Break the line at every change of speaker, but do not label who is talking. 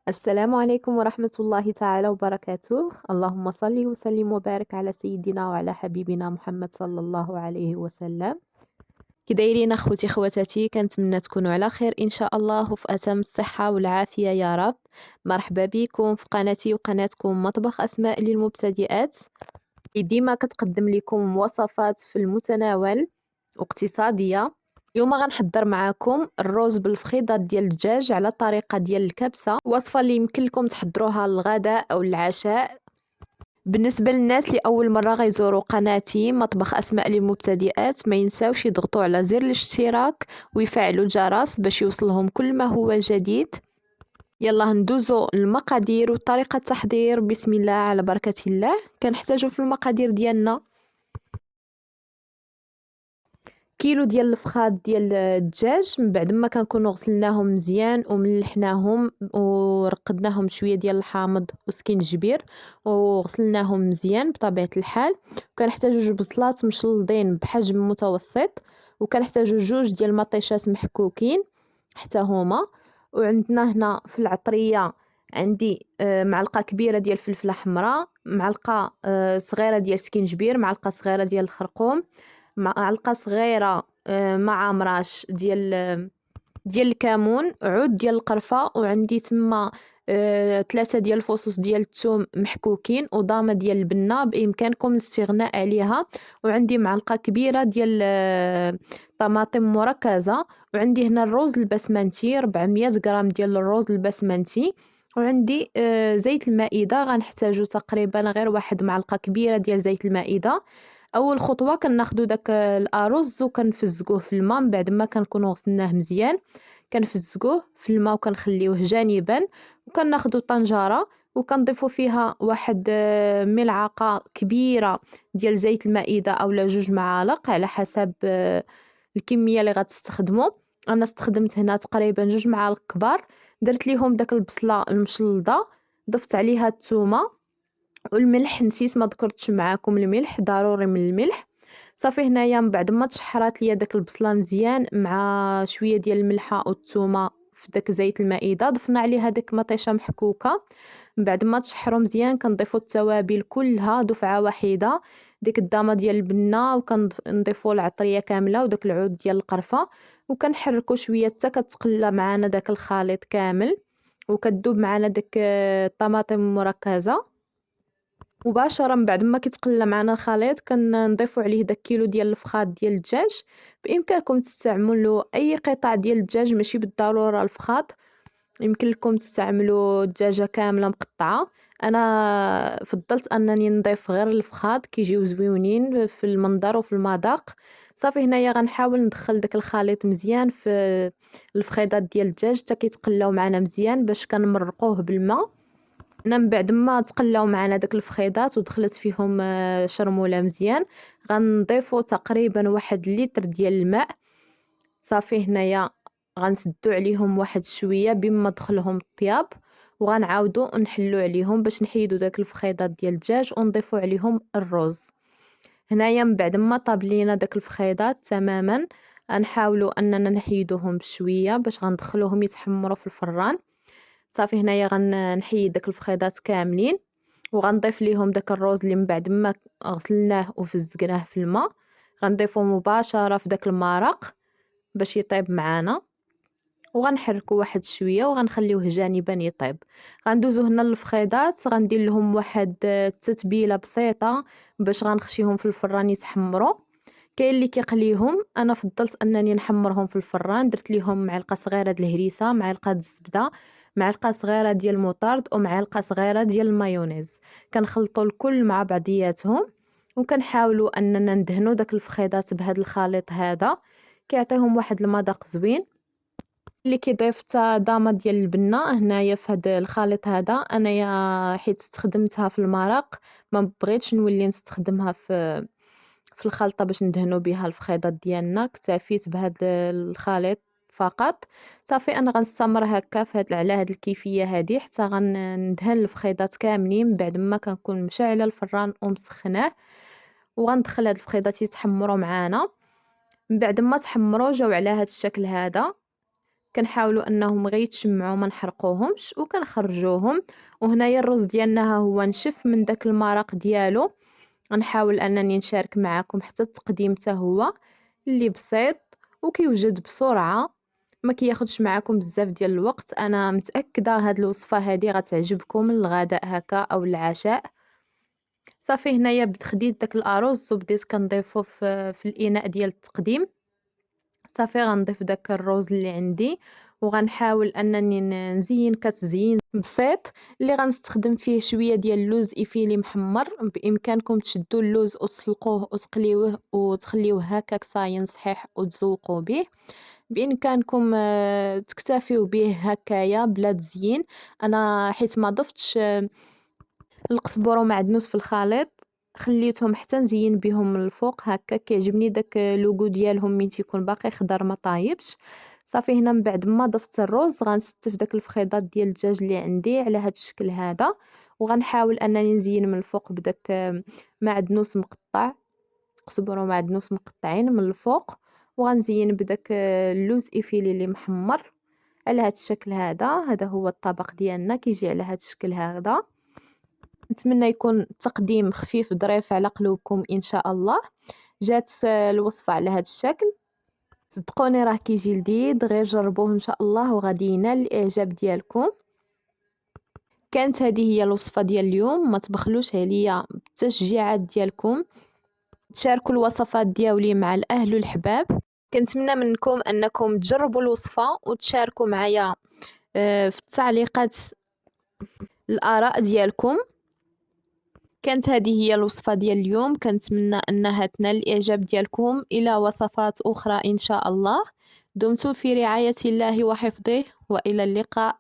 السلام عليكم ورحمة الله تعالى وبركاته. اللهم صل وسلم وبارك على سيدنا وعلى حبيبنا محمد صلى الله عليه وسلم. كي دايرين اخوتي خواتاتي، كنتمنى تكونوا على خير ان شاء الله وفي اتم الصحة والعافية يا رب. مرحبا بكم في قناتي وقناتكم مطبخ اسماء للمبتدئات، اللي ديما كتقدم لكم وصفات في المتناول واقتصادية. اليوم غنحضر معاكم الروز بالفخيضات ديال الدجاج على الطريقة ديال الكبسة، وصفة اللي يمكن لكم تحضروها للغداء او العشاء. بالنسبة للناس اللي اول مرة غيزوروا قناتي مطبخ اسماء للمبتدئات، ما ينساوش يضغطوا على زر الاشتراك ويفعلوا الجرس باش يوصلهم كل ما هو جديد. يلا ندوزو المقادير وطريقة التحضير. بسم الله على بركة الله. كنحتاجو في المقادير ديالنا كيلو ديال الفخاد ديال الدجاج من بعد ما كنكونوا غسلناهم مزيان وملحناهم ورقدناهم شويه ديال الحامض وسكينجبير وغسلناهم مزيان بطبيعه الحال. وكنحتاجوا جوج بصلات مشلضين بحجم متوسط، وكنحتاجوا جوج ديال المطيشات محكوكين حتى هما. وعندنا هنا في العطريه عندي معلقه كبيره ديال الفلفله حمراء، معلقه صغيره ديال سكينجبير، معلقه صغيره ديال الخرقوم، معلقة صغيرة مع مراش ديال الكمون، عود ديال القرفة، وعندي تما 3 ديال الفصوص ديال الثوم محكوكين، وضامة ديال البنة بإمكانكم الاستغناء عليها، وعندي معلقة كبيرة ديال طماطم مركزة، وعندي هنا الروز البسمنتي 400 غرام ديال الروز البسمنتي، وعندي زيت المائدة غنحتاجو تقريبا غير واحد معلقة كبيرة ديال زيت المائدة. اول خطوه كناخدو داك الارز وكنفزقوه في الماء من بعد ما كنكونوا غسلناه مزيان. كنفزقوه في الماء وكنخليوه جانبا، وكناخدو طنجره وكنضيفو فيها واحد ملعقه كبيره ديال زيت المائده اولا 2 معالق على حسب الكميه اللي غتستخدموا. انا استخدمت هنا تقريبا 2 معالق كبار. درت ليهم داك البصله المشلضه، ضفت عليها الثومه والملح. نسيت ما ذكرتش معاكم الملح، ضروري من الملح. صافي هنايا من بعد ما تشحرات ليا داك البصله مزيان مع شويه ديال الملحه والثومه في داك زيت المائده، ضفنا عليها ديك مطيشه محكوكه. من بعد ما تشحروا مزيان كنضيفوا التوابل كلها دفعه واحده، ديك الدامه ديال البنه، وكنضيفوا العطريه كامله وداك العود ديال القرفه، وكنحركوا شويه حتى كتقلى معنا داك الخليط كامل وكتذوب معنا داك الطماطم المركزه. مباشرة من بعد ما كيتقلى معنا الخليط كنضيفو عليه داك كيلو ديال الفخاد ديال الدجاج. بإمكانكم تستعملوا أي قطع ديال الدجاج، ماشي بالضرورة الفخاد، يمكن لكم تستعملوا دجاجة كاملة مقطعة. أنا فضلت أنني نضيف غير الفخاد، كيجيو زويونين في المنظر وفي المذاق. صافي هنايا غنحاول ندخل داك الخليط مزيان في الفخيضات ديال الدجاج حتى كيتقلاو معنا مزيان باش كنمرقوه بالماء. أنا من بعد ما تقلاو معنا داك الفخيضات ودخلت فيهم شرمولة مزيان، غنضيفو تقريبا 1 لتر ديال الماء. صافي هنايا غنسدو عليهم واحد شوية بما دخلهم الطياب، وغنعاودو نحلو عليهم باش نحيدو داك الفخيضات ديال الدجاج ونضيفو عليهم الروز. هنايا من بعد ما طاب لينا داك الفخيضات تماما، غنحاولو اننا نحيدوهم بشوية باش غندخلوهم يتحمروا في الفران. صافي هنايا غنحيد داك الفخيضات كاملين، وغنضيف ليهم داك الروز اللي من بعد ما غسلناه وفزقناه في الماء، غنضيفو مباشرة في داك المرق باش يطيب معانا، وغنحركو واحد شويه وغنخليوه جانبا يطيب. غندوزو هنا للفخيضات، غندير لهم واحد التتبيله بسيطه باش غنخشيهم في الفران يتحمروا. كاين اللي كيقليهم، انا فضلت انني نحمرهم في الفران. درت ليهم معلقه صغيره د الهريسه، معلقه د الزبده، معلقه صغيره ديال المطارد، ومعلقه صغيره ديال المايونيز. كنخلطوا الكل مع بعضياتهم وكنحاولوا اننا ندهنوا داك الفخيضات بهذا الخليط هذا، كيعطيهم واحد المذاق زوين. اللي كيضيف حتى ضامة ديال البنة هنايا في هاد الخليط هذا. انايا حيت استخدمتها في المرق ما بغيتش نولي نستخدمها في الخلطة باش ندهنوا بها الفخيضات ديالنا، اكتفيت بهاد الخليط فقط. صافي انا غنستمر هكا في هاد على هاد الكيفيه هادي حتى غندهن الفخيضات كاملين بعد ما كنكون مشعله الفران ومسخناه، وغندخل هاد الفخيضات يتحمروا معانا. من بعد ما تحمروا جاو على هاد الشكل هذا، كنحاولوا أنهم غير يتشمعوا ما نحرقوهمش وكنخرجوهم. وهنايا الرز ديالنا ها هو نشف من داك المرق ديالو. غنحاول أنني نشارك معاكم حتى التقديم حتى هو اللي بسيط وكيوجد بسرعة، ما كياخدش معاكم بزاف ديال الوقت. أنا متأكدة هاد الوصفة هادي غتعجبكم للغداء هكا أو العشاء. صافي هنايا خديت داك الأرز وبديت كنضيفو في الإناء ديال التقديم. صافي غنضيف داك الروز اللي عندي وغنحاول أنني نزين كتزيين بسيط اللي غنستخدم فيه شوية ديال اللوز إفيلي محمر. بإمكانكم تشدوا اللوز وتسلقوه وتقليوه وتخليوه هكاك صاين صحيح وتزوقوا به. بإمكانكم تكتفيو به هكايا بلا تزيين. أنا حيت ما ضفتش القزبر ومعدنوس في الخليط خليتهم حتى نزين بهم من الفوق هكا. كيعجبني داك لوغو ديالهم من تيكون باقي خضر ما طايبش. صافي هنا من بعد ما ضفت الرز غنستف داك الفخيضات ديال الدجاج اللي عندي على هاد الشكل هذا وغنحاول انني نزين من الفوق بداك معدنوس مقطع، قزبر ومعدنوس مقطعين من الفوق. وغنزين بداك اللوز إفيلي اللي محمر على هاد الشكل هذا هو الطبق ديالنا كيجي على هاد الشكل هذا. نتمنى يكون التقديم خفيف ظريف على قلوبكم إن شاء الله. جات الوصفة على هذا الشكل، صدقوني راه كيجي لذيذ، غير جربوه إن شاء الله وغادي ينال الإعجاب ديالكم. كانت هذه هي الوصفة ديال اليوم، ما تبخلوش عليا بالتشجيعات ديالكم، تشاركوا الوصفات ديالي مع الأهل والحباب. كنتمنى منكم أنكم تجربوا الوصفة وتشاركوا معايا في التعليقات الآراء ديالكم. كانت هذه هي الوصفة ديال اليوم، كنتمنى أنها تنال الإعجاب ديالكم. إلى وصفات أخرى إن شاء الله. دمتم في رعاية الله وحفظه وإلى اللقاء.